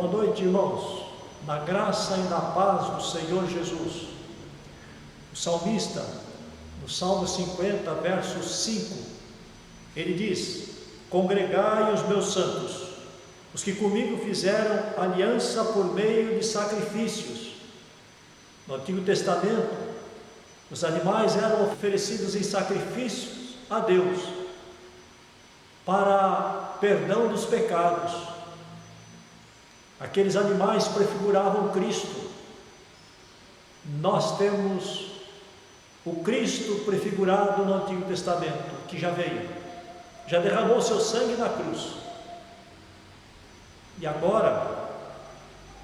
Boa noite, irmãos, na graça e na paz do Senhor Jesus. O salmista, no Salmo 50, verso 5, ele diz: congregai os meus santos, os que comigo fizeram aliança por meio de sacrifícios. No Antigo Testamento, os animais eram oferecidos em sacrifícios a Deus, para perdão dos pecados. Aqueles animais prefiguravam Cristo. Nós temos o Cristo prefigurado no Antigo Testamento, que já veio, já derramou seu sangue na cruz. E agora,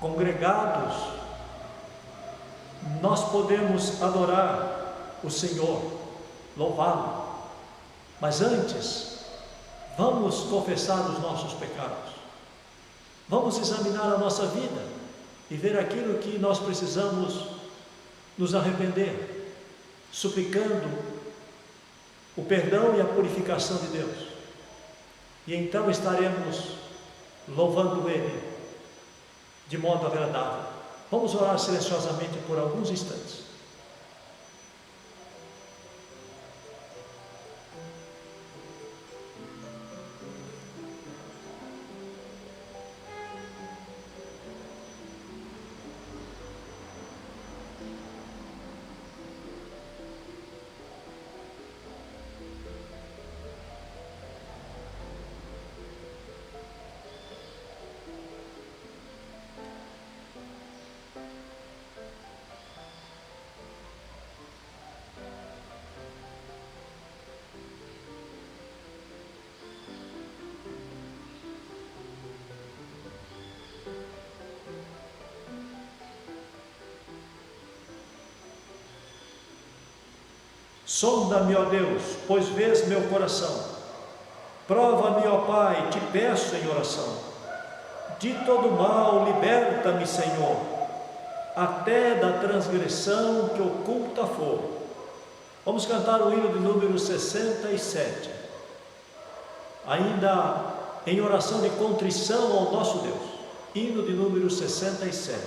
congregados, nós podemos adorar o Senhor, louvá-lo. Mas antes, vamos confessar os nossos pecados. Vamos examinar a nossa vida e ver aquilo que nós precisamos nos arrepender, suplicando o perdão e a purificação de Deus. E então estaremos louvando Ele de modo agradável. Vamos orar silenciosamente por alguns instantes. Sonda-me, ó Deus, pois vês meu coração. Prova-me, ó Pai, te peço em oração. De todo mal liberta-me, Senhor, até da transgressão que oculta for. Vamos cantar o hino de número 67, ainda em oração de contrição ao nosso Deus. Hino de número 67.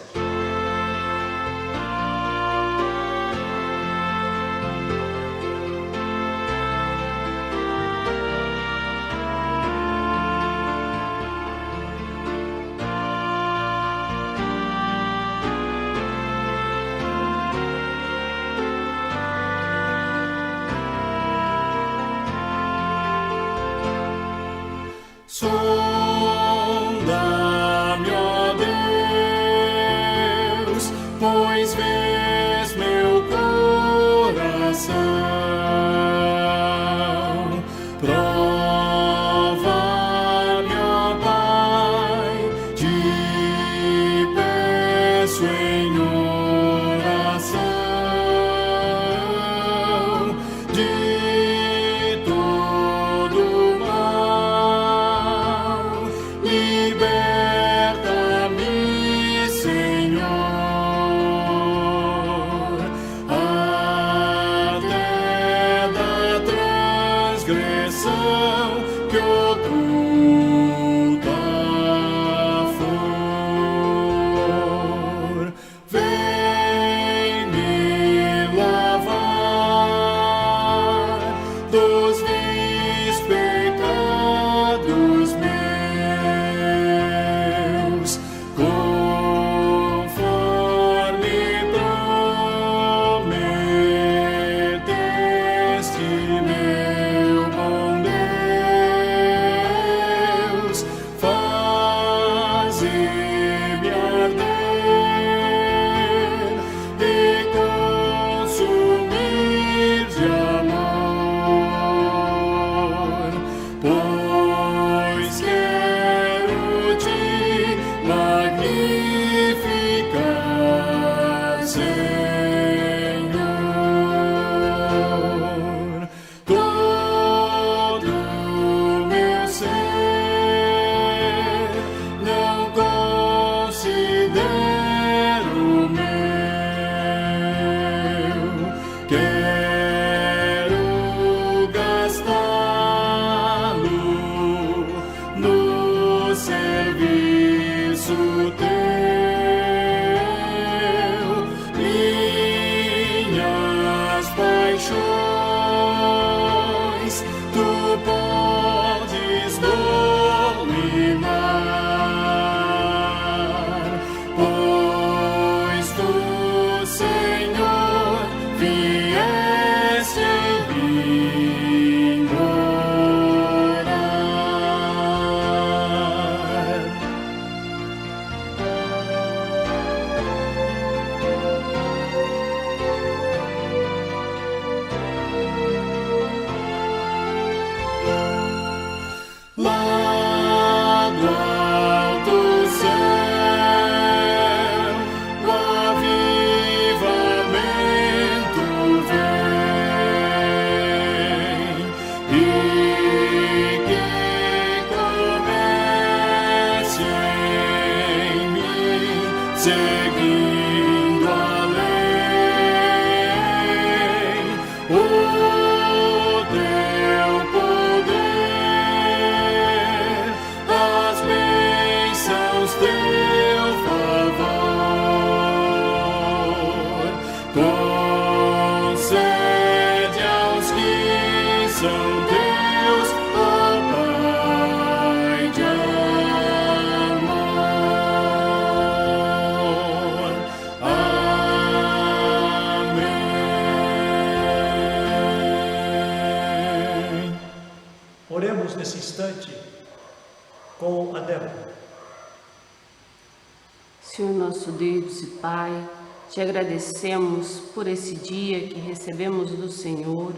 Sonda-me, ó Deus, pois vês meu coração. Prova-me, ó Pai, te peço em oração. De todo mal liberta-me, Senhor, até da transgressão que oculta for. Vem me lavar dos vis pecados meus, conforme prometeste, meu bom podes dominar, pois tu, Senhor, vieste em mim morar. Lá do alto céu, o avivamento vem, e que comece em mim, seguindo além o teu poder, as bênçãos teu favor, concede aos que são teus, ó Pai de amor. Amém. Oremos nesse instante com a Débora. Senhor nosso Deus e Pai, te agradecemos por esse dia que recebemos do Senhor.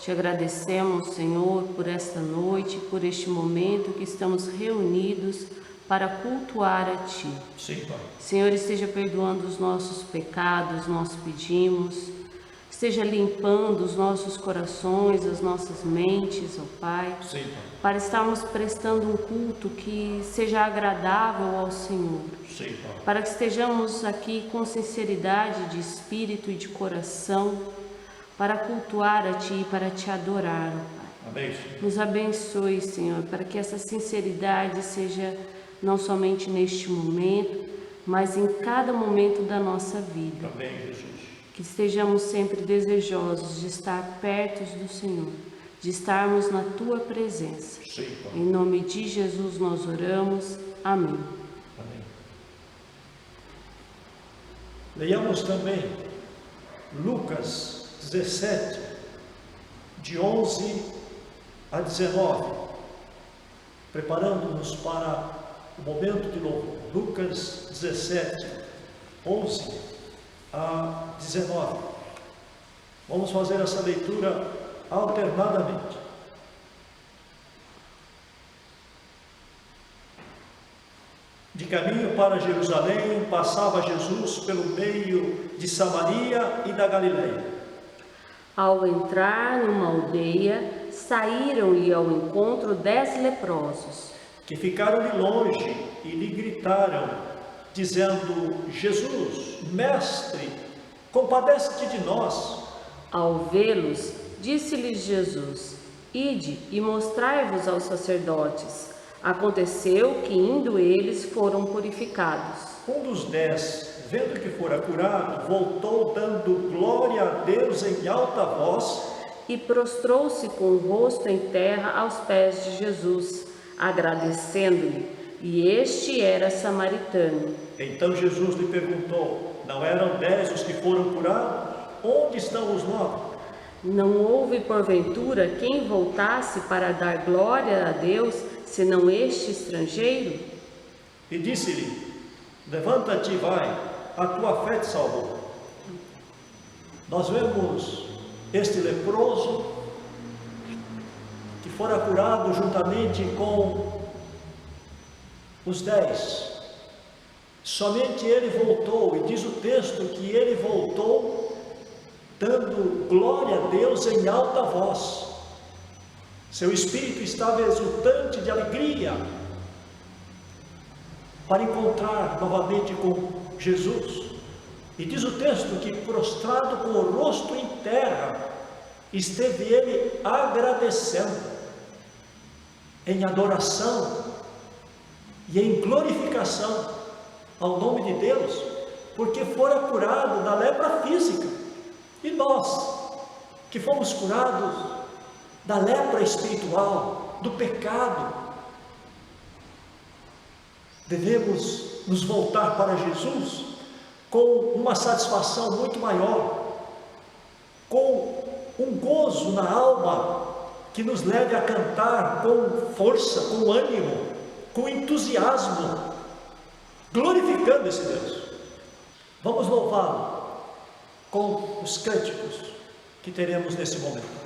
Te agradecemos, Senhor, por esta noite, por este momento que estamos reunidos para cultuar a Ti. Sim, Pai. Senhor, esteja perdoando os nossos pecados, nós pedimos. Esteja limpando os nossos corações, as nossas mentes, ó Pai, Sim, Pai. para estarmos prestando um culto que seja agradável ao Senhor. Sim, Pai. Para que estejamos aqui com sinceridade de espírito e de coração, para cultuar a Ti e para Te adorar, ó Pai. Amém, Senhor. Nos abençoe, Senhor, para que essa sinceridade seja não somente neste momento, mas em cada momento da nossa vida. Amém, Jesus. Que estejamos sempre desejosos de estar perto do Senhor, de estarmos na Tua presença. Sim, Pai. Em nome de Jesus nós oramos. Amém. Amém. Leiamos também Lucas 17, de 11 a 19, preparando-nos para o momento de louvor. Lucas 17, 11 a 19. Vamos fazer essa leitura alternadamente. De caminho para Jerusalém, passava Jesus pelo meio de Samaria e da Galileia. Ao entrar numa aldeia, saíram-lhe ao encontro 10 leprosos, Que ficaram de longe e lhe gritaram, dizendo: Jesus, mestre, compadece-te de nós. Ao vê-los, disse-lhes Jesus: Ide e mostrai-vos aos sacerdotes. Aconteceu que, indo eles, foram purificados. Um dos 10, vendo que fora curado, voltou dando glória a Deus em alta voz, E prostrou-se com o rosto em terra aos pés de Jesus, agradecendo-lhe. E este era samaritano. Então Jesus lhe perguntou: não eram 10 os que foram curados? Onde estão os 9? Não houve, porventura, quem voltasse para dar glória a Deus, senão este estrangeiro? E disse-lhe: levanta-te e vai, a tua fé te salvou. Nós vemos este leproso que fora curado juntamente com os 10. Somente ele voltou, e diz o texto que ele voltou dando glória a Deus em alta voz. Seu espírito estava exultante de alegria para encontrar novamente com Jesus. E diz o texto que, prostrado com o rosto em terra, esteve ele agradecendo, em adoração e em glorificação ao nome de Deus, porque fora curado da lepra física. E nós, que fomos curados da lepra espiritual, do pecado. Devemos nos voltar para Jesus com uma satisfação muito maior, com um gozo na alma que nos leve a cantar com força, com ânimo, com entusiasmo, glorificando esse Deus. Vamos louvá-lo com os cânticos que teremos nesse momento.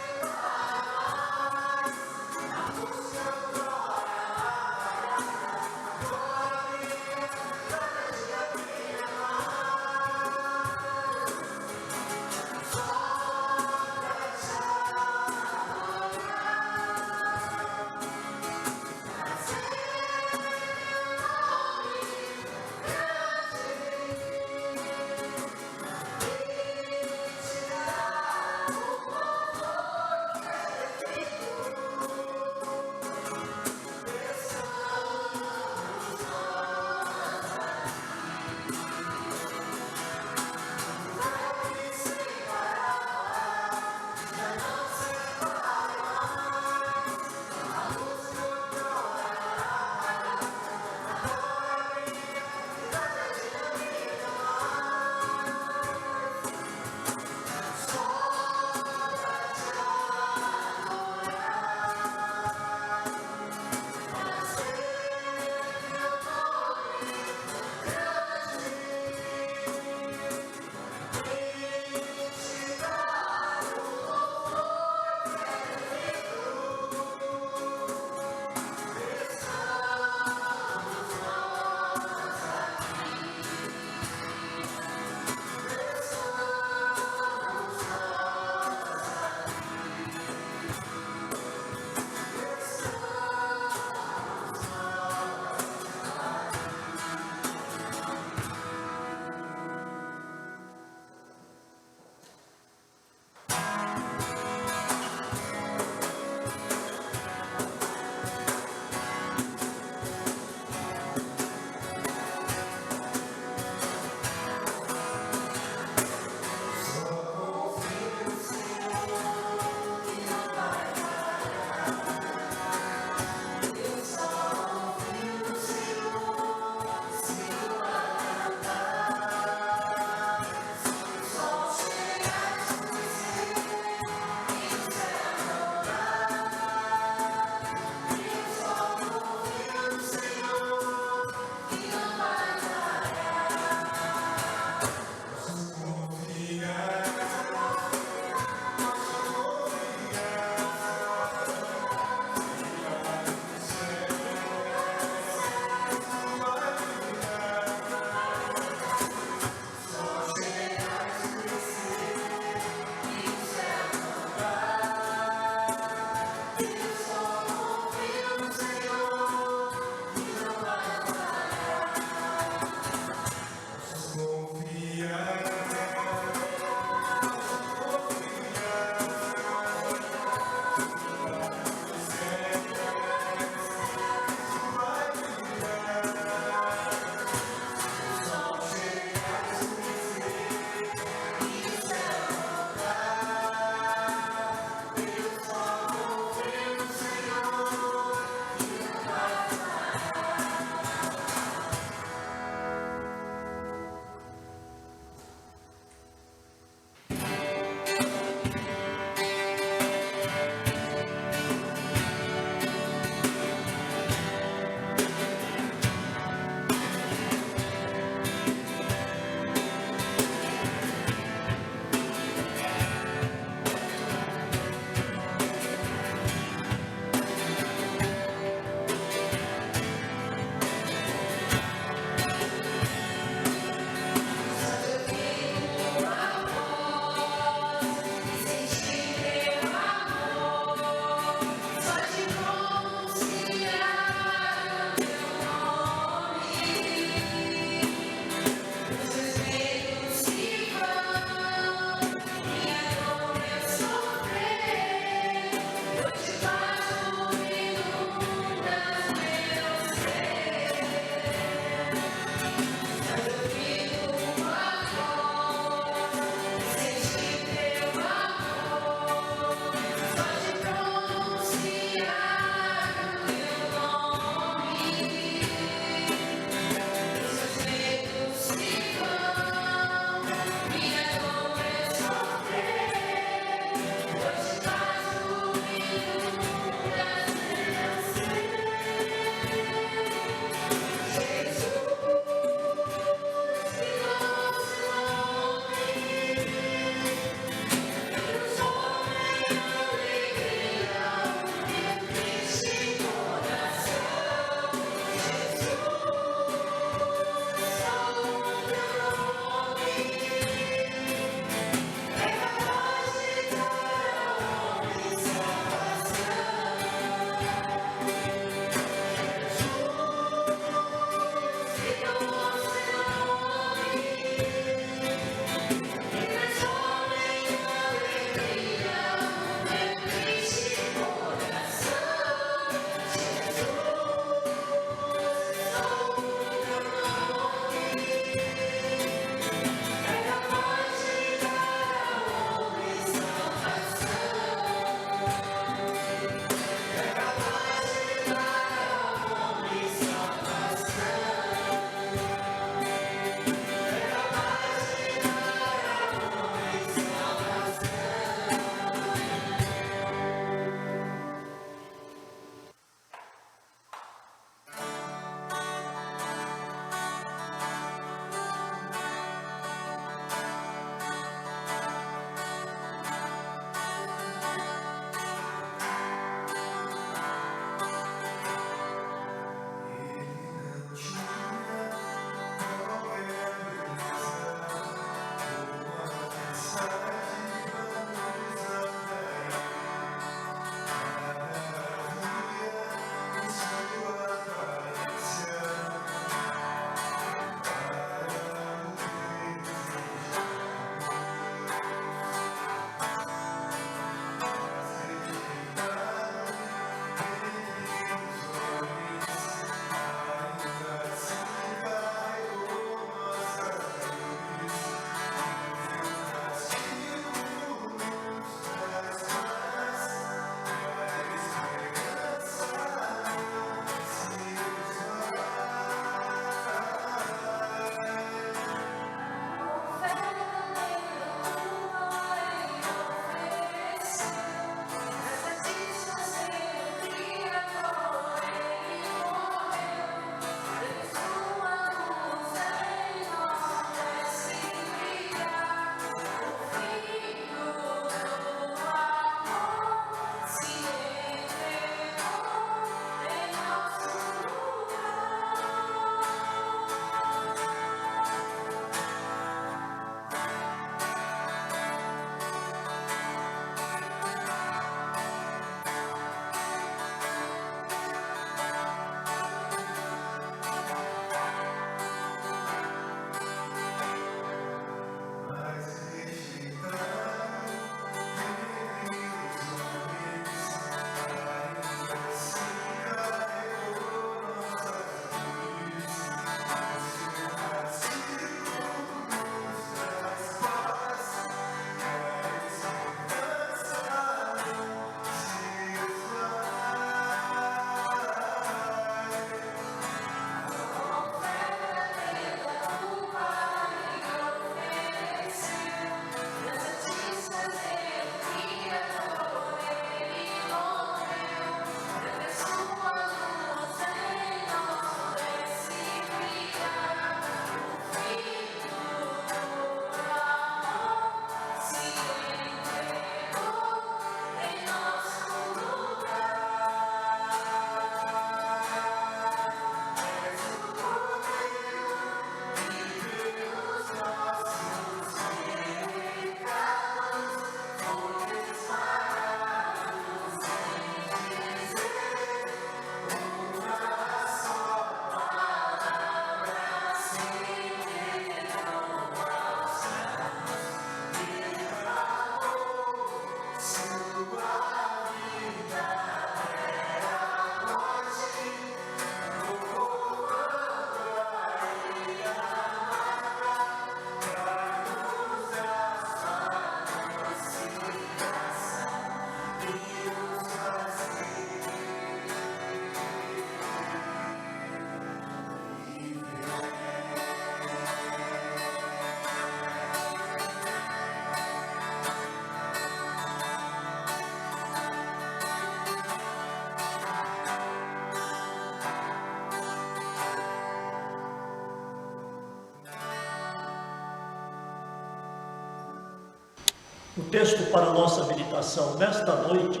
O texto para a nossa meditação nesta noite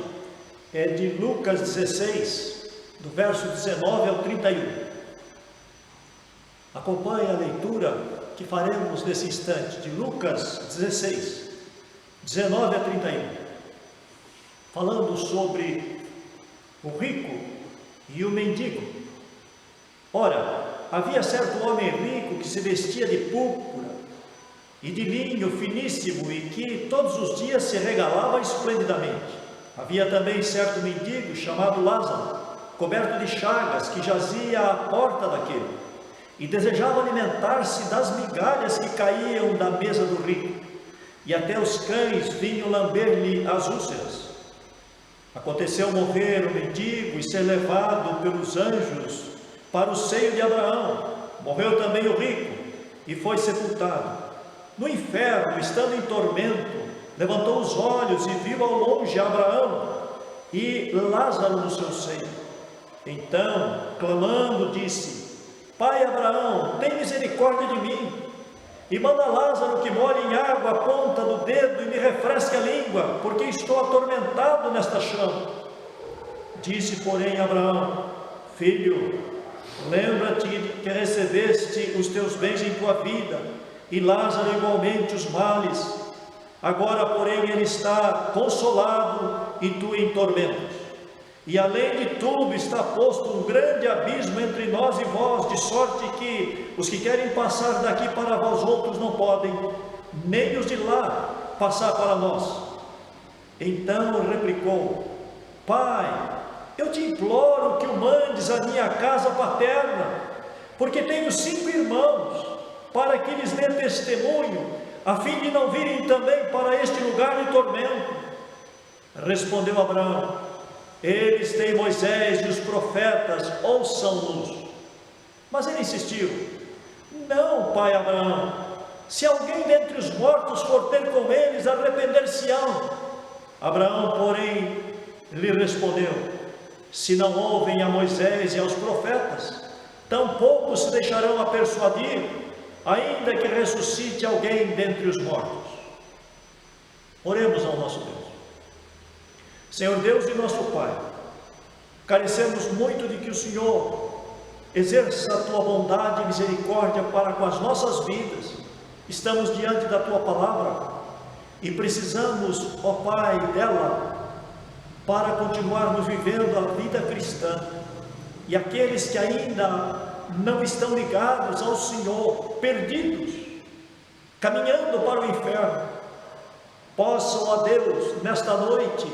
é de Lucas 16, do verso 19 ao 31. Acompanhe a leitura que faremos nesse instante, de Lucas 16, 19 a 31, falando sobre o rico e o mendigo. Ora, havia certo homem rico que se vestia de púrpura e de linho finíssimo e que todos os dias se regalava esplendidamente. Havia também certo mendigo chamado Lázaro, coberto de chagas, que jazia à porta daquele e desejava alimentar-se das migalhas que caíam da mesa do rico, e até os cães vinham lamber-lhe as úlceras. Aconteceu morrer o mendigo e ser levado pelos anjos para o seio de Abraão. Morreu também o rico e foi sepultado. No inferno, estando em tormento, levantou os olhos e viu ao longe Abraão e Lázaro no seu seio. Então, clamando, disse: Pai Abraão, tem misericórdia de mim, e manda Lázaro que molhe em água a ponta do dedo e me refresque a língua, porque estou atormentado nesta chama. Disse, porém, Abraão: Filho, lembra-te que recebeste os teus bens em tua vida, e Lázaro igualmente os males. Agora, porém, ele está consolado e tu em tormentos. E além de tudo está posto um grande abismo entre nós e vós, de sorte que os que querem passar daqui para vós outros não podem, nem os de lá passar para nós. Então replicou: Pai, eu te imploro que o mandes à minha casa paterna, porque tenho 5 irmãos, para que lhes dê testemunho, a fim de não virem também para este lugar de tormento. Respondeu Abraão: Eles têm Moisés e os profetas, ouçam-nos. Mas ele insistiu: Não, pai Abraão, se alguém dentre os mortos for ter com eles, arrepender-se-ão. Abraão, porém, lhe respondeu: Se não ouvem a Moisés e aos profetas, tampouco se deixarão a persuadir, ainda que ressuscite alguém dentre os mortos. Oremos ao nosso Deus. Senhor Deus e nosso Pai, carecemos muito de que o Senhor exerça a Tua bondade e misericórdia para com as nossas vidas. Estamos diante da Tua palavra e precisamos, ó Pai, dela para continuarmos vivendo a vida cristã. E aqueles que ainda não estão ligados ao Senhor, perdidos, caminhando para o inferno, possam, ó Deus, nesta noite,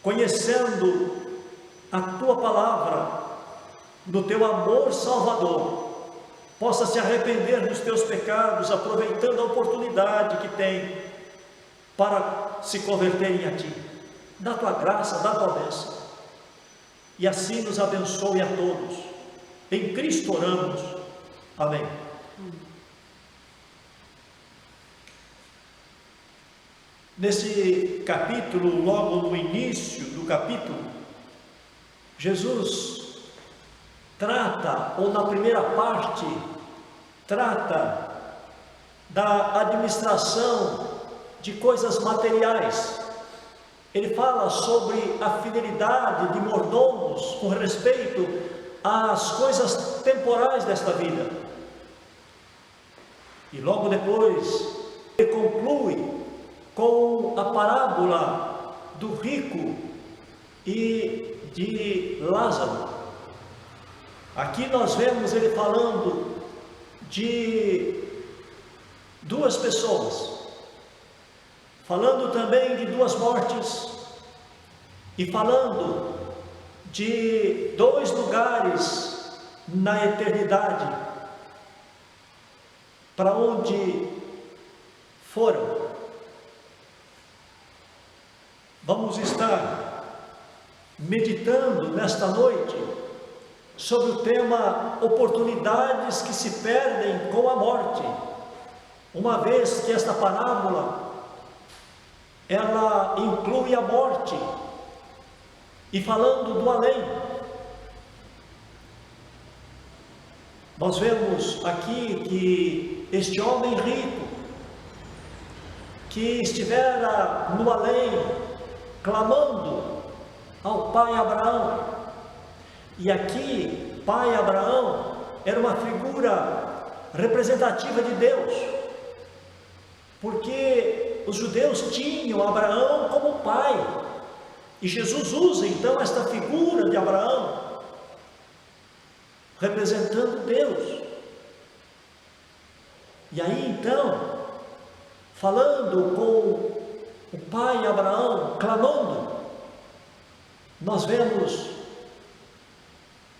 conhecendo a Tua palavra, no Teu amor salvador, possa se arrepender dos teus pecados, aproveitando a oportunidade que tem para se converterem a Ti. Dá Tua graça, dá Tua bênção, e assim nos abençoe a todos. Em Cristo oramos. Amém. Nesse capítulo, logo no início do capítulo, Jesus trata, ou na primeira parte, trata da administração de coisas materiais. Ele fala sobre a fidelidade de mordomos com respeito às coisas temporais desta vida. E logo depois, ele conclui com a parábola do rico e de Lázaro. Aqui nós vemos ele falando de 2 pessoas, falando também de 2 mortes e falando de 2 lugares na eternidade para onde foram. Vamos estar meditando nesta noite sobre o tema oportunidades que se perdem com a morte, uma vez que esta parábola ela inclui a morte e falando do além. Nós vemos aqui que este homem rico que estivera no além, clamando ao pai Abraão. E aqui, pai Abraão era uma figura representativa de Deus, porque os judeus tinham Abraão como pai, e Jesus usa então esta figura de Abraão, representando Deus. E aí então, falando com o pai Abraão, clamando, nós vemos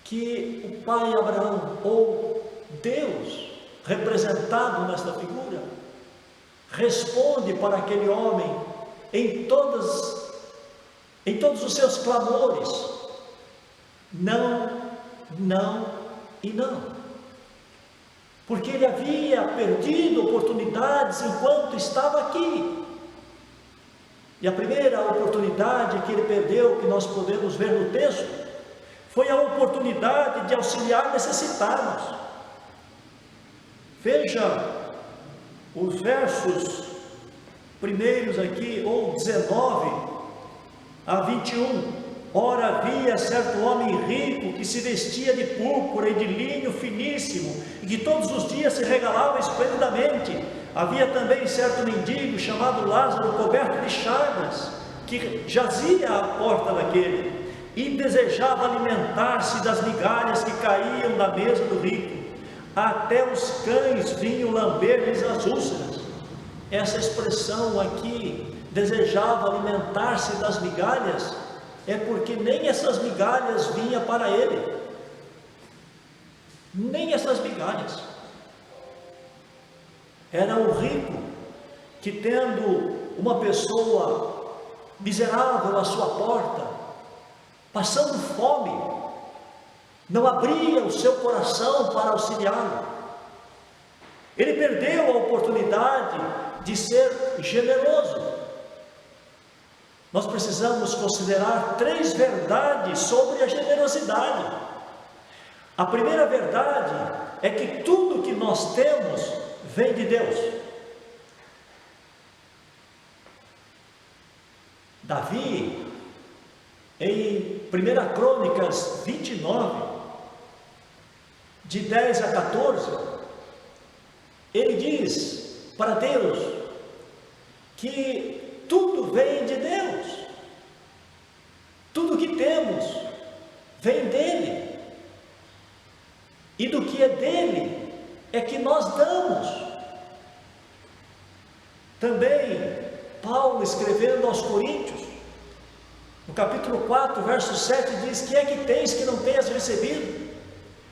que o pai Abraão, ou Deus, representado nesta figura, responde para aquele homem em todos os seus clamores: não, não e não. Porque ele havia perdido oportunidades enquanto estava aqui. E a primeira oportunidade que ele perdeu, que nós podemos ver no texto, foi a oportunidade de auxiliar necessitados. Veja os versos primeiros aqui, ou 19 a 21. Ora, havia certo homem rico que se vestia de púrpura e de linho finíssimo, e que todos os dias se regalava esplendidamente. Havia também certo mendigo chamado Lázaro, coberto de chagas, que jazia à porta daquele, e desejava alimentar-se das migalhas que caíam da mesa do rico. Até os cães vinham lamber-lhes as úlceras. Essa expressão aqui, desejava alimentar-se das migalhas, é porque nem essas migalhas vinham para ele, nem essas migalhas. Era o rico que, tendo uma pessoa miserável à sua porta, passando fome, não abria o seu coração para auxiliá-lo. Ele perdeu a oportunidade de ser generoso. Nós precisamos considerar 3 verdades sobre a generosidade. A primeira verdade é que tudo que nós temos vem de Deus. Davi, em 1 Crônicas 29, de 10 a 14, ele diz para Deus que tudo vem de Deus, tudo que temos vem dele, e do que é dele é que nós damos. Também Paulo, escrevendo aos Coríntios, no capítulo 4, verso 7, diz: que é que tens que não tenhas recebido?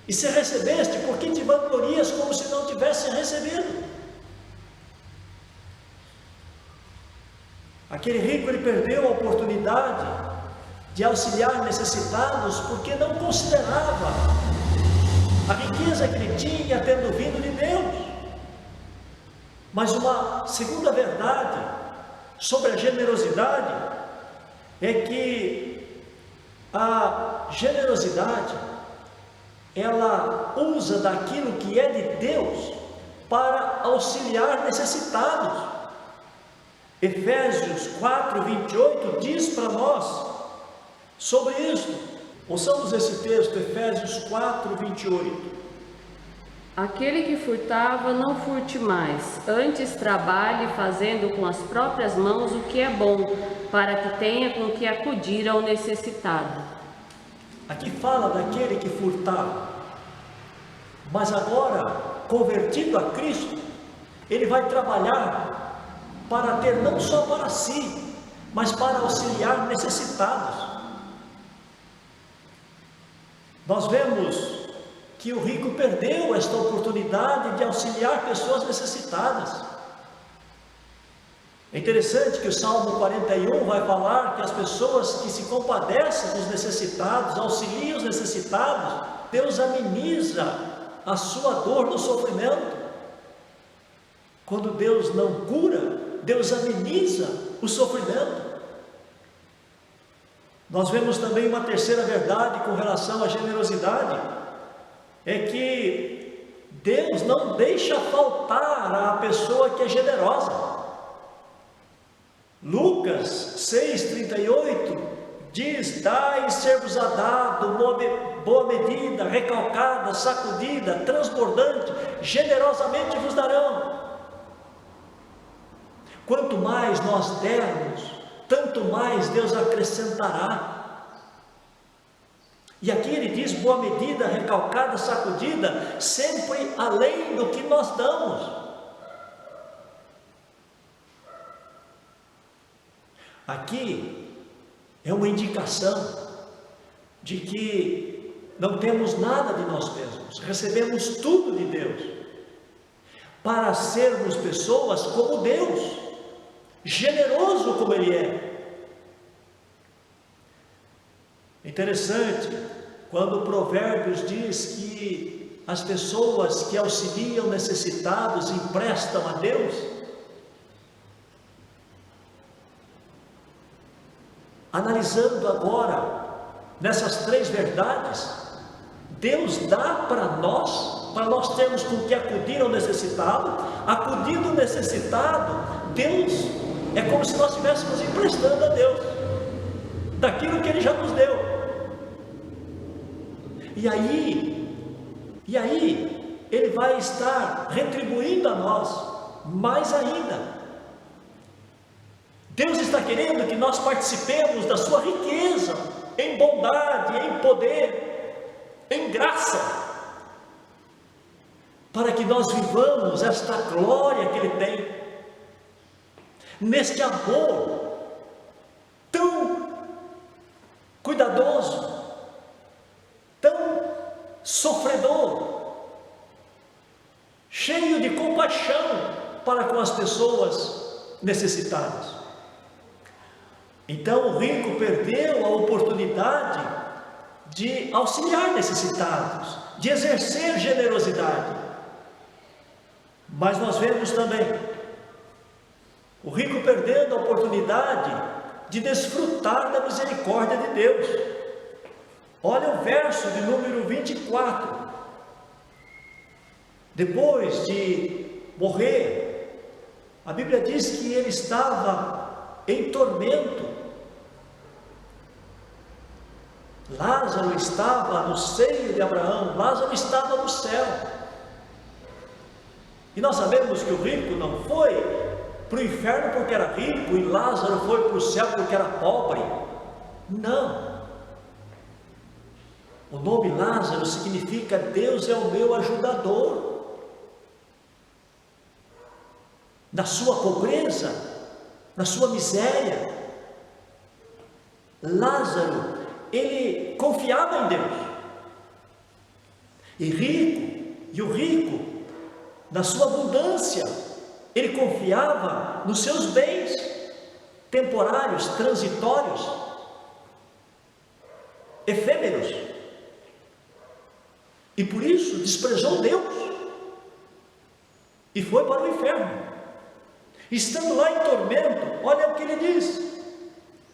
E se recebeste, por que te vanglorias como se não tivesse recebido? Aquele rico, ele perdeu a oportunidade de auxiliar necessitados porque não considerava a riqueza que ele tinha tendo vindo de Deus. Mas uma segunda verdade sobre a generosidade é que a generosidade, ela usa daquilo que é de Deus para auxiliar necessitados. Efésios 4, 28 diz para nós sobre isso. Ouçamos esse texto, Efésios 4, 28. Aquele que furtava, não furte mais, antes trabalhe fazendo com as próprias mãos o que é bom, para que tenha com que acudir ao necessitado. Aqui fala daquele que furtava, mas agora, convertido a Cristo, ele vai trabalhar para ter não só para si, mas para auxiliar necessitados. Nós vemos que o rico perdeu esta oportunidade de auxiliar pessoas necessitadas. É interessante que o Salmo 41 vai falar que as pessoas que se compadecem dos necessitados, auxiliam os necessitados, Deus ameniza a sua dor no sofrimento. Quando Deus não cura, Deus ameniza o sofrimento. Nós vemos também uma terceira verdade com relação à generosidade, é que Deus não deixa faltar a pessoa que é generosa. Lucas 6,38 diz: dai e ser-vos-á dado, boa medida, recalcada, sacudida, transbordante, generosamente vos darão. Quanto mais nós dermos, tanto mais Deus acrescentará. E aqui ele diz boa medida, recalcada, sacudida, sempre além do que nós damos. Aqui é uma indicação de que não temos nada de nós mesmos, recebemos tudo de Deus, para sermos pessoas como Deus, generoso como Ele é. Interessante, quando o Provérbios diz que as pessoas que auxiliam necessitados emprestam a Deus, analisando agora nessas três verdades, Deus dá para nós termos com que acudir ao necessitado. Acudindo ao necessitado, Deus, é como se nós estivéssemos emprestando a Deus daquilo que Ele já nos deu. E aí Ele vai estar retribuindo a nós mais ainda. Deus está querendo que nós participemos da sua riqueza, em bondade, em poder, em graça, para que nós vivamos esta glória que Ele tem, neste amor tão cuidadoso, tão sofredor, cheio de compaixão para com as pessoas necessitadas. Então o rico perdeu a oportunidade de auxiliar necessitados, de exercer generosidade. Mas nós vemos também o rico perdendo a oportunidade de desfrutar da misericórdia de Deus. Olha o verso de número 24. Depois de morrer, a Bíblia diz que ele estava em tormento. Lázaro estava no seio de Abraão, Lázaro estava no céu. E nós sabemos que o rico não foi para o inferno porque era rico e Lázaro foi para o céu porque era pobre. Não. O nome Lázaro significa Deus é o meu ajudador. Na sua pobreza, na sua miséria, Lázaro, ele confiava em Deus. E o rico, na sua abundância, ele confiava nos seus bens temporários, transitórios, efêmeros, e por isso desprezou Deus e foi para o inferno. Estando lá em tormento, olha o que ele diz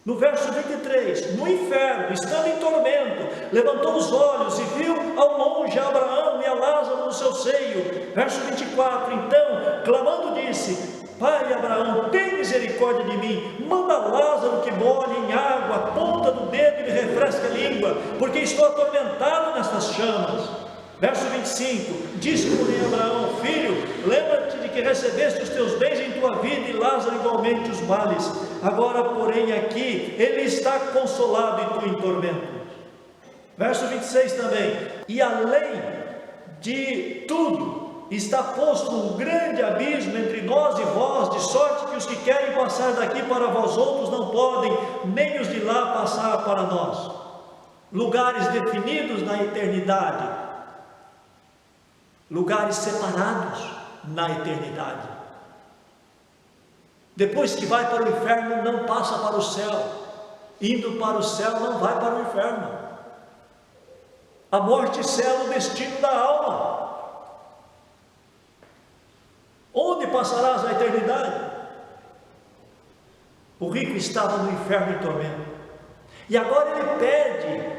no verso 23: no inferno, estando em tormento, levantou os olhos e viu ao longe a Abraão e a Lázaro no seu seio. Verso 24: então, clamando, disse: Pai Abraão, tem misericórdia de mim, manda Lázaro que molhe em água a ponta do dedo e me refresque a língua, porque estou atormentado nestas chamas. Verso 25: disse, porém, Abraão: filho, lembra-te de que recebeste os teus bens em tua vida e Lázaro igualmente os males. Agora, porém, aqui ele está consolado e tu em tormento. Verso 26 também: e além de tudo, está posto um grande abismo entre nós e vós, de sorte que os que querem passar daqui para vós outros não podem, nem os de lá passar para nós. Lugares definidos na eternidade, lugares separados na eternidade. Depois que vai para o inferno, não passa para o céu. Indo para o céu, não vai para o inferno. A morte sela o destino da alma. Onde passarás a eternidade? O rico estava no inferno em tormento, e agora ele pede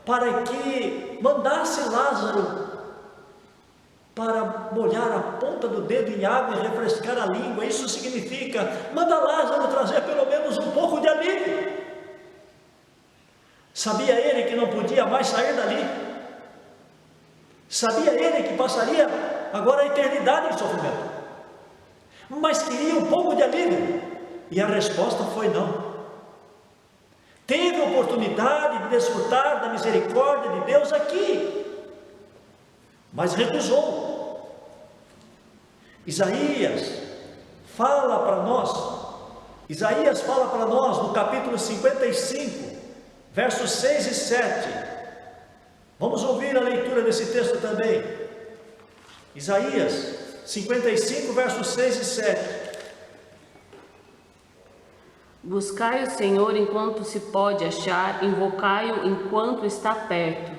para que mandasse Lázaro para molhar a ponta do dedo em água e refrescar a língua. Isso significa: manda Lázaro trazer pelo menos um pouco de alívio. Sabia ele que não podia mais sair dali. Sabia ele que passaria agora a eternidade em sofrimento. Mas queria um pouco de alívio. E a resposta foi não. Teve a oportunidade de desfrutar da misericórdia de Deus aqui, mas recusou. Isaías fala para nós no capítulo 55, versos 6 e 7. Vamos ouvir a leitura desse texto também. Isaías 55, versos 6 e 7. Buscai o Senhor enquanto se pode achar, invocai-o enquanto está perto.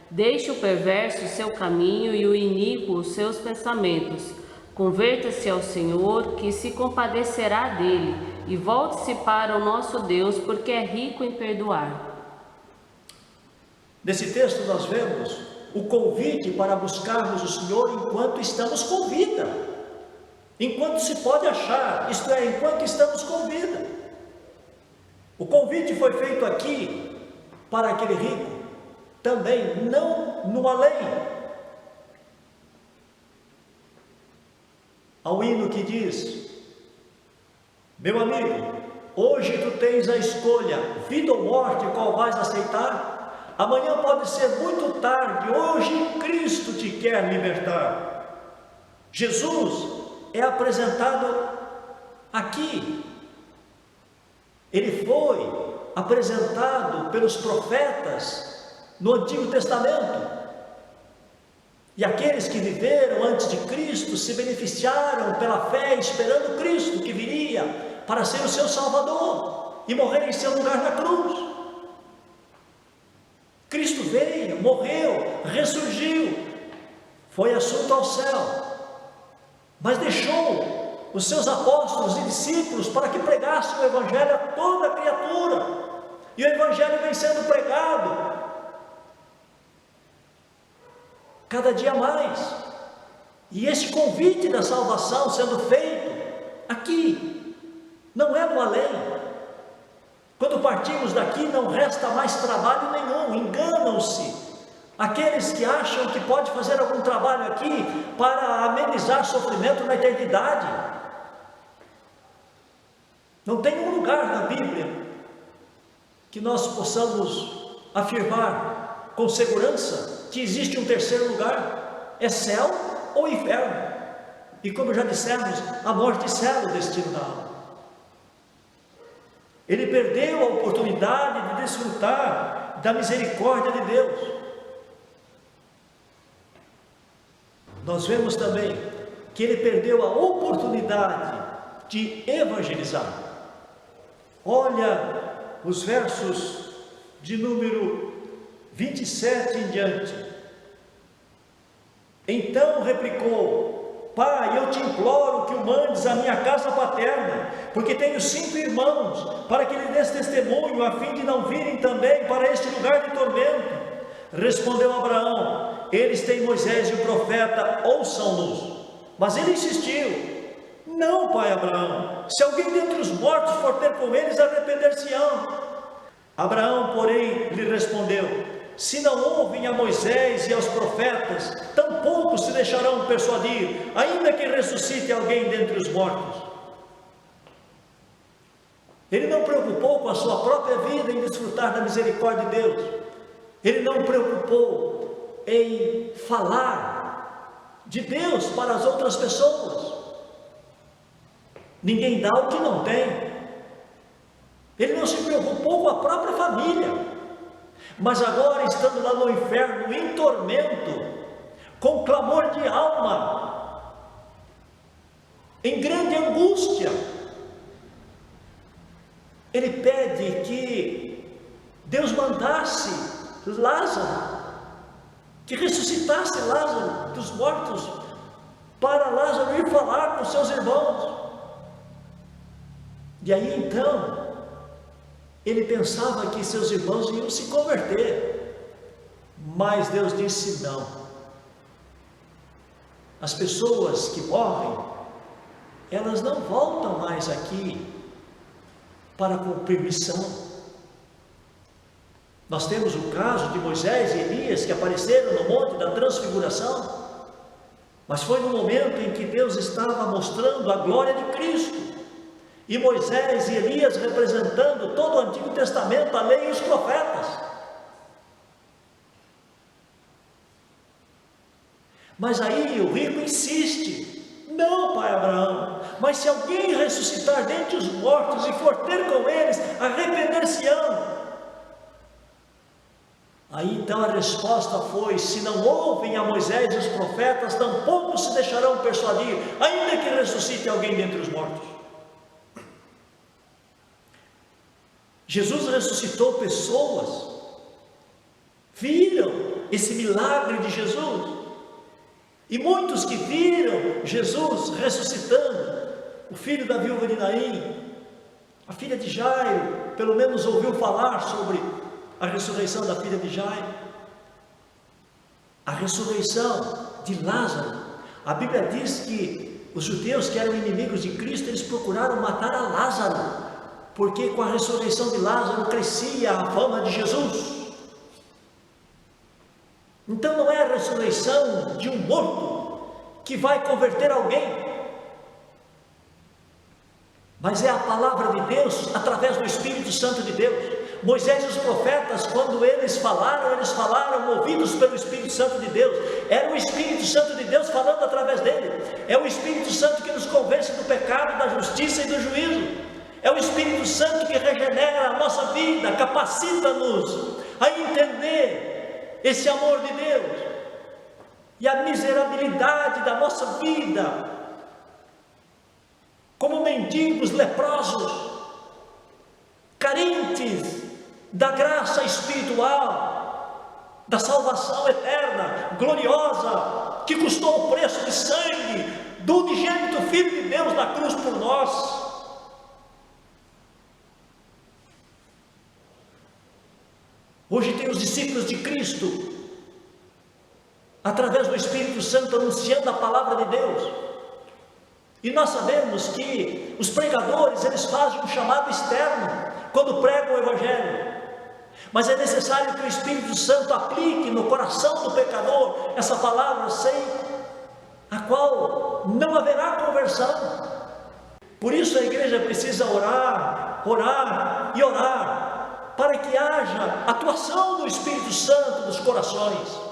Deixe o perverso o seu caminho e o iníquo os seus pensamentos. Converta-se ao Senhor, que se compadecerá dele, e volte-se para o nosso Deus, porque é rico em perdoar. Nesse texto nós vemos o convite para buscarmos o Senhor enquanto estamos com vida, enquanto se pode achar, isto é, enquanto estamos com vida. O convite foi feito aqui para aquele rico, também não no além. Há um hino que diz: meu amigo, hoje tu tens a escolha, vida ou morte, qual vais aceitar? Amanhã pode ser muito tarde, hoje Cristo te quer libertar. Jesus é apresentado aqui. Ele foi apresentado pelos profetas no Antigo Testamento. E aqueles que viveram antes de Cristo se beneficiaram pela fé, esperando Cristo que viria para ser o seu Salvador e morrer em seu lugar na cruz. Cristo veio, morreu, ressurgiu, foi assunto ao céu, mas deixou os seus apóstolos e discípulos para que pregassem o Evangelho a toda criatura. E o Evangelho vem sendo pregado cada dia mais. E esse convite da salvação sendo feito aqui, não é no além. Quando partimos daqui não resta mais trabalho nenhum. Enganam-se aqueles que acham que pode fazer algum trabalho aqui para amenizar sofrimento na eternidade. Não tem um lugar na Bíblia que nós possamos afirmar com segurança que existe um terceiro lugar. É céu ou inferno. E como já dissemos, a morte e céu o destino da alma. Ele perdeu a oportunidade de desfrutar da misericórdia de Deus. Nós vemos também que ele perdeu a oportunidade de evangelizar. Olha os versos de número 27 em diante. Então replicou: Pai, eu te imploro que o mandes à minha casa paterna, porque tenho 5 irmãos, para que lhe des testemunho, a fim de não virem também para este lugar de tormento. Respondeu Abraão: eles têm Moisés e o profeta, ouçam-nos. Mas ele insistiu: não, pai Abraão, se alguém dentre os mortos for ter com eles, arrepender-se-ão. Abraão, porém, lhe respondeu: se não ouvem a Moisés e aos profetas, tampouco se deixarão persuadir, ainda que ressuscite alguém dentre os mortos. Ele não preocupou com a sua própria vida em desfrutar da misericórdia de Deus. Ele não preocupou em falar de Deus para as outras pessoas. Ninguém dá o que não tem. Ele não se preocupou com a própria família. Mas agora, estando lá no inferno, em tormento, com clamor de alma, em grande angústia, ele pede que Deus mandasse Lázaro, que ressuscitasse Lázaro dos mortos, para Lázaro ir falar com seus irmãos. E aí então, ele pensava que seus irmãos iam se converter, mas Deus disse não. as pessoas que morrem, elas não voltam mais aqui para cumprir missão. Nós temos o caso de Moisés e Elias que apareceram no Monte da Transfiguração, mas foi no momento em que Deus estava mostrando a glória de Cristo, e Moisés e Elias representando todo o Antigo Testamento, a lei e os profetas. Mas aí o rico insiste: não, pai Abraão, mas se alguém ressuscitar dentre os mortos e for ter com eles, arrepender-se-ão. Aí então a resposta foi: se não ouvem a Moisés e os profetas, tampouco se deixarão persuadir, ainda que ressuscite alguém dentre os mortos. Jesus ressuscitou pessoas, viram esse milagre de Jesus, e muitos que viram Jesus ressuscitando, o filho da viúva de Naim, a filha de Jairo, pelo menos ouviu falar sobre a ressurreição da filha de Jairo, a ressurreição de Lázaro. A Bíblia diz que os judeus que eram inimigos de Cristo, eles procuraram matar a Lázaro, porque com a ressurreição de Lázaro crescia a fama de Jesus. Então não é a ressurreição de um morto que vai converter alguém, mas é a palavra de Deus através do Espírito Santo de Deus. Moisés e os profetas, quando eles falaram movidos pelo Espírito Santo de Deus. Era o Espírito Santo de Deus falando através dele. É o Espírito Santo que nos convence do pecado, da justiça e do juízo. É o Espírito Santo que regenera a nossa vida, capacita-nos a entender esse amor de Deus e a miserabilidade da nossa vida, como mendigos leprosos, carentes da graça espiritual, da salvação eterna, gloriosa, que custou o preço de sangue do unigênito Filho de Deus na cruz por nós. Hoje tem os discípulos de Cristo, através do Espírito Santo, anunciando a palavra de Deus. E nós sabemos que os pregadores, eles fazem um chamado externo quando pregam o Evangelho, mas é necessário que o Espírito Santo aplique no coração do pecador essa palavra, sem a qual não haverá conversão. Por isso a igreja precisa orar, orar e orar, para que haja atuação do Espírito Santo nos corações.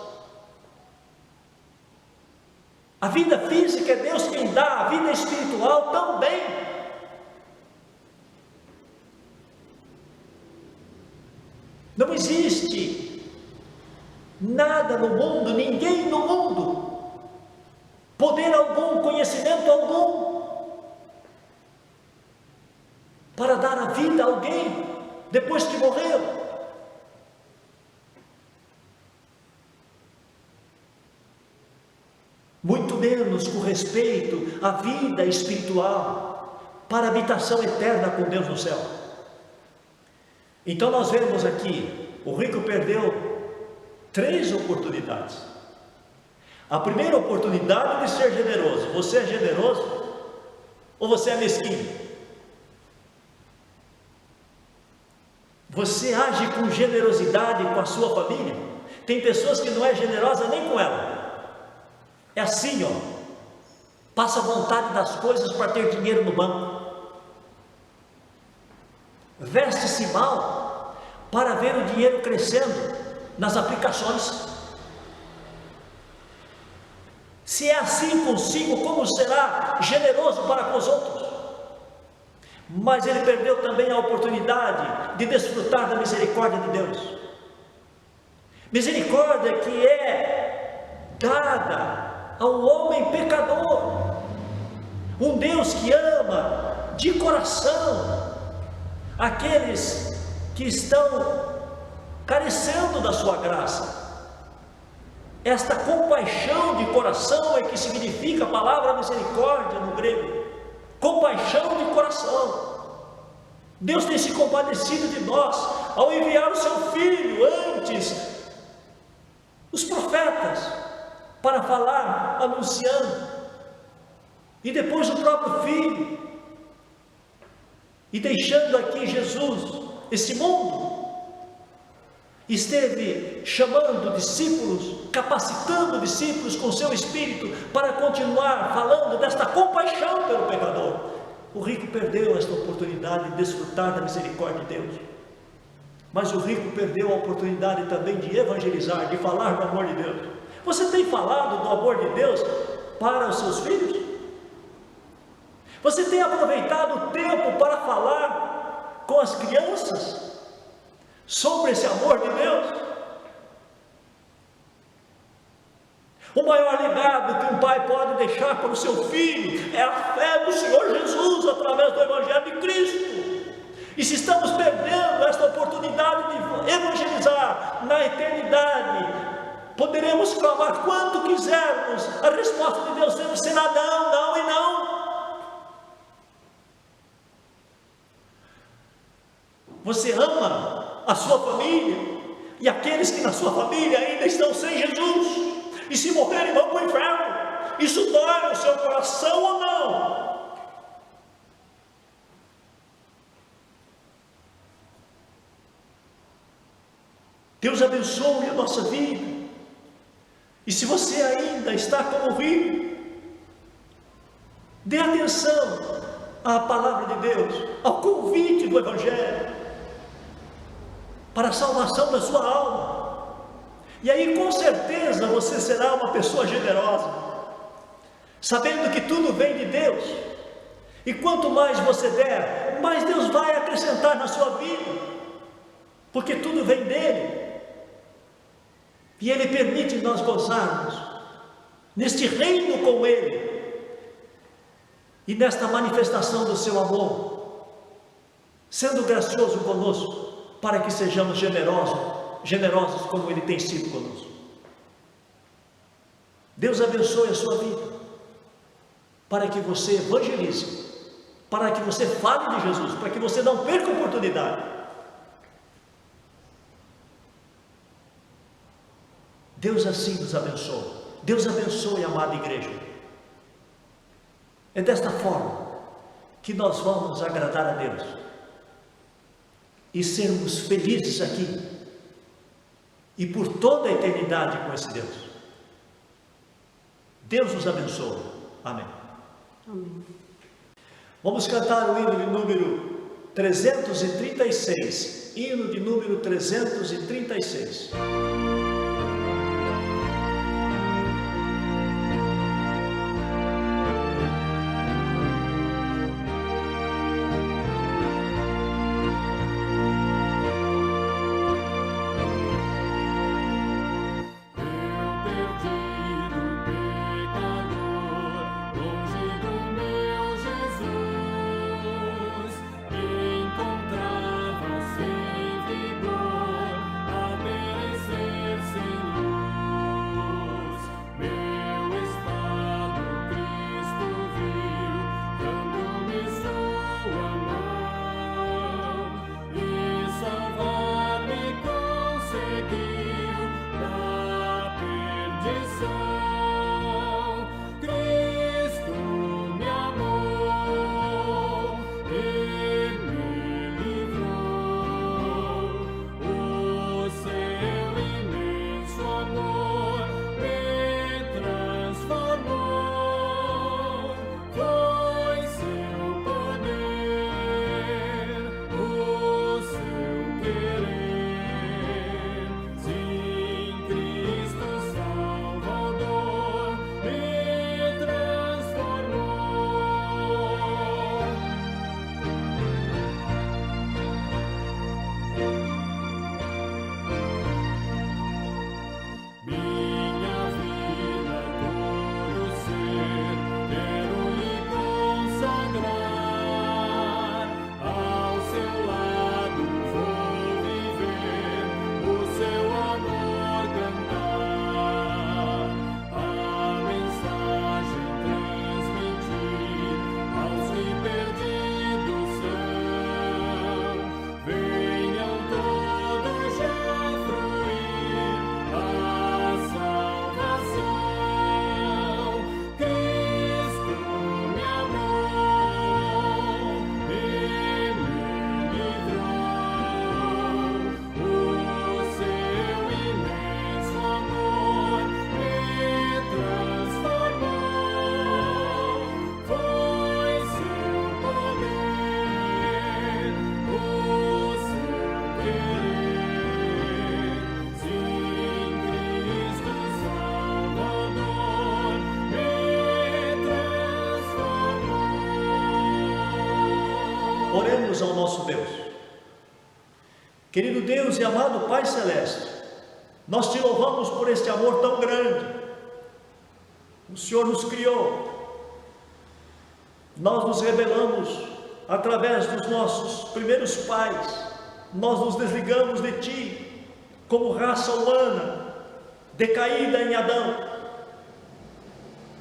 A vida física é Deus quem dá, a vida espiritual também. Não existe nada no mundo, ninguém no mundo, poder algum, conhecimento algum, para dar a vida a alguém depois que morreu. Muito menos com respeito à vida espiritual, para a habitação eterna com Deus no céu. Então nós vemos aqui, o rico perdeu 3 oportunidades. A primeira oportunidade de ser generoso. Você é generoso ou você é mesquinho? Você age com generosidade com a sua família? Tem pessoas que não é generosa nem com ela. É assim, ó, passa vontade das coisas para ter dinheiro no banco, veste-se mal para ver o dinheiro crescendo nas aplicações. Se é assim consigo, como será generoso para com os outros? Mas ele perdeu também a oportunidade de desfrutar da misericórdia de Deus. Misericórdia que é dada ao homem pecador, um Deus que ama de coração aqueles que estão carecendo da sua graça. Esta compaixão de coração é que significa a palavra misericórdia no grego, compaixão de coração. Deus tem se compadecido de nós ao enviar o seu Filho antes, os profetas, para falar, anunciando, e depois o próprio Filho, e deixando aqui Jesus, esse mundo, esteve chamando discípulos, capacitando discípulos com seu Espírito, para continuar falando desta compaixão pelo pecador. O rico perdeu esta oportunidade de desfrutar da misericórdia de Deus, mas o rico perdeu a oportunidade também de evangelizar, de falar do amor de Deus. Você tem falado do amor de Deus para os seus filhos? Você tem aproveitado o tempo para falar com as crianças sobre esse amor de Deus? O maior legado que um pai pode deixar para o seu filho é a fé no Senhor Jesus através do Evangelho de Cristo. E se estamos perdendo esta oportunidade de evangelizar na eternidade, poderemos clamar quanto quisermos, a resposta de Deus sempre será não, não e não. Você ama a sua família e aqueles que na sua família ainda estão sem Jesus, e se morrerem vão para o inferno. Isso dói no seu coração ou não? Deus abençoe a nossa vida. E se você ainda está como rico, dê atenção à palavra de Deus, ao convite do Evangelho, para a salvação da sua alma. E aí com certeza você será uma pessoa generosa, sabendo que tudo vem de Deus. E quanto mais você der, mais Deus vai acrescentar na sua vida, porque tudo vem dele. E Ele permite nós gozarmos neste reino com Ele, e nesta manifestação do seu amor, sendo gracioso conosco, para que sejamos generosos como Ele tem sido conosco. Deus abençoe a sua vida, para que você evangelize, para que você fale de Jesus, para que você não perca a oportunidade. Deus assim nos abençoe. Deus abençoe a amada igreja. É desta forma que nós vamos agradar a Deus e sermos felizes aqui e por toda a eternidade com esse Deus. Deus nos abençoe. Amém. Amém. Vamos cantar o hino de número 336. Hino de número 336. Encontrava sem vigor a merecer Oremos ao nosso Deus. Querido Deus e amado Pai Celeste, nós te louvamos por este amor tão grande. O Senhor nos criou, nós nos rebelamos através dos nossos primeiros pais, nós nos desligamos de Ti, como raça humana, decaída em Adão.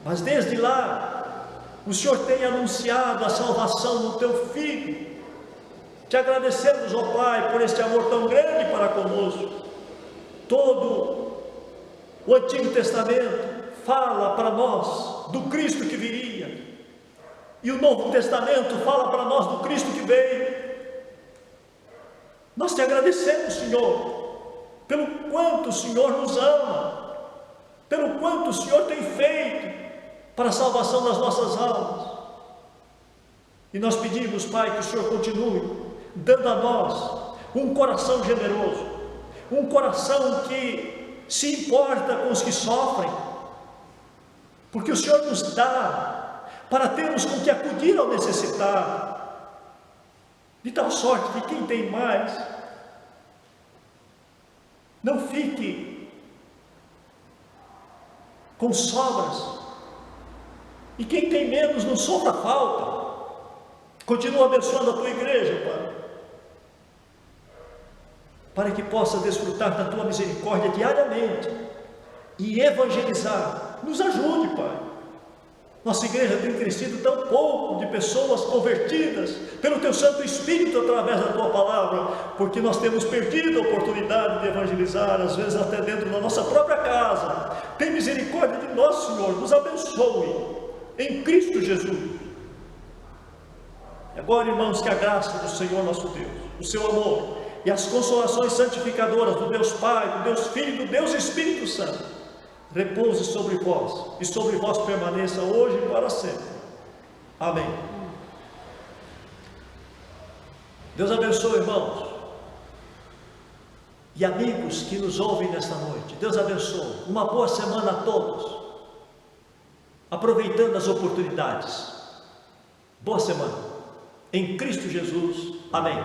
Mas desde lá, o Senhor tem anunciado a salvação no Teu Filho. Te agradecemos, ó Pai, por este amor tão grande para conosco. Todo o Antigo Testamento fala para nós do Cristo que viria, e o Novo Testamento fala para nós do Cristo que veio. Nós te agradecemos, Senhor, pelo quanto o Senhor nos ama, pelo quanto o Senhor tem feito para a salvação das nossas almas. E nós pedimos, Pai, que o Senhor continue dando a nós um coração generoso, um coração que se importa com os que sofrem, porque o Senhor nos dá para termos com que acudir ao necessitado, de tal sorte que quem tem mais não fique com sobras, e quem tem menos não sofra falta. Continua abençoando a tua igreja, Pai, para que possa desfrutar da tua misericórdia diariamente e evangelizar. Nos ajude, Pai. Nossa igreja tem crescido tão pouco de pessoas convertidas pelo Teu Santo Espírito através da Tua Palavra, porque nós temos perdido a oportunidade de evangelizar, às vezes até dentro da nossa própria casa. Tem misericórdia de nós, Senhor, nos abençoe, em Cristo Jesus. Agora, irmãos, que a graça do Senhor nosso Deus, o Seu amor e as consolações santificadoras do Deus Pai, do Deus Filho e do Deus Espírito Santo repouse sobre vós, e sobre vós permaneça hoje e para sempre. Amém. Deus abençoe, irmãos e amigos que nos ouvem nesta noite. Deus abençoe. Uma boa semana a todos, aproveitando as oportunidades. Boa semana em Cristo Jesus. Amém.